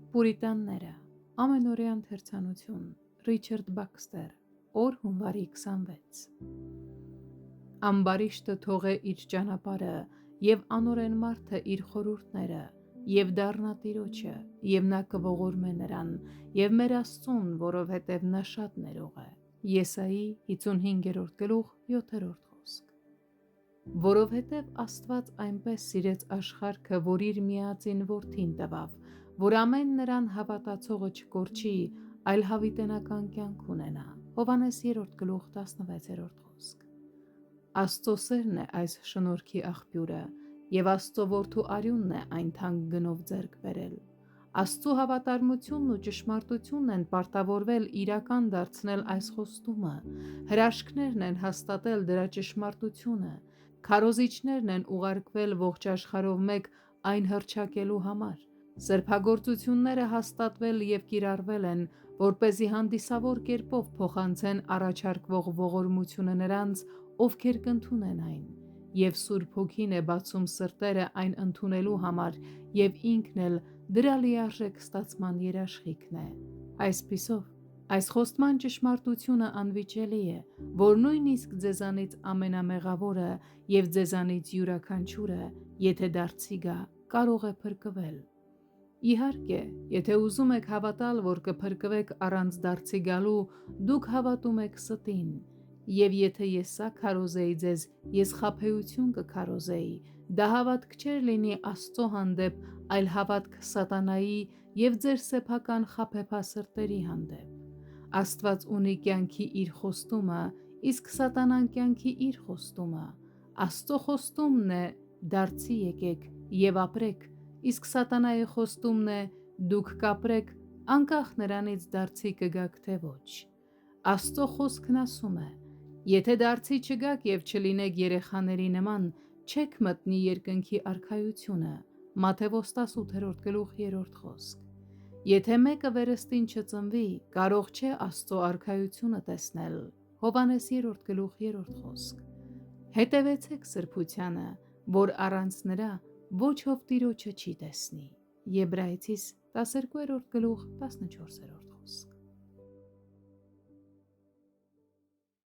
Պուրիտանները, ամենօրյա ընթերցանություն, Ռիչարդ Բաքստեր, օր հունվարի 26։ Ամբարիշտը թողե իր ճանապարհը, և անօրեն մարդը իր խորհուրդները, և դառնա Տիրոջը, և նա կողորմե նրան, և մեր Աստծուն, որովհետև նա շատ ներող է։ Եսայի 55-րդ գլուխ 7-րդ խոսք։ Որովհետև Աստված այնպես սիրեց աշխարհը, որ իր միածին Որդին տվավ, որ ամեն նրան հավատացողը չկորչի, այլ հավիտենական կյանք ունենա։ Հովհաննես 3-րդ գլուխ 16-րդ խոսք։ Աստծո սերն է այս շնորհքի աղբյուրը, և Աստծո որդու արյունն է այն թանկ գնով ձեռք բերել։ Աստծո հավատարմությունն ու ճշմարտությունն են պարտավորվել իրական դարձնել այս խոստումը, հրաշքներն են հաստատել դրա ճշմարտությունը, քարոզիչներն են ուղարկվել ողջ աշխարհով մեկ այն հռչակելու համար, սրբագործությունները հաստատվել և կիրառվել են, որպեսզի հանդիսավոր կերպով փոխանցեն առաջարկվող ողորմությունը նրանց, ովքեր կընդունեն այն, և Սուրբ Հոգին է բացում սրտերը այն ընդունելու համար, և ինքն էլ դրա լիարժեք ստացման երաշխիքն է։ Այսպիսով, այս խոստման ճշմարտությունը անվիճելի է, որ նույնիսկ ձեզանից ամենամեղավորը և ձեզանից յուրաքանչյուրը, եթե դարձի գա, կարող է փրկվել։ Իհարկե, եթե ուզում եք հավատալ, որ կփրկվեք առանց դարձի գալու, դուք հավատում եք ստին, և եթե ես սա քարոզեի ձեզ, ես խաբեություն կքարոզեի, դա հավատք չէր լինի Աստծո հանդեպ, այլ հավատք սատանայի և ձեր սեփական խաբեբասրտերի հանդեպ։ Աստված ունի կյանքի իր խոստումը, իսկ սատանան կյանքի իր խոստումը։ Աստծո խոստումն է՝ դարձի եկեք և ապրեք, իսկ սատանայի խոստումն է՝ դուք կապրեք, անկախ նրանից դարձի կգաք թե ոչ։ Աստծո խոսքն ասում է. «Եթե դարձի չգաք և չլինեք երեխաների նման, չեք մտնի երկնքի արքայությունը»։ Մատթեոս 18-րդ գլուխ 3-րդ խոսք։ Եթե մեկը վերստին չծնվի, կարող չէ Աստծո արքայությունը տեսնել։ Հովհաննես 3-րդ գլուխ 3-րդ խոսք։ Հետևեցեք սրբությանը, որ առանց նրա ոչ ով Տիրոջը չի տեսնի։ Եբրայեցիս 12-րդ գլուխ 14-րդ խոսք։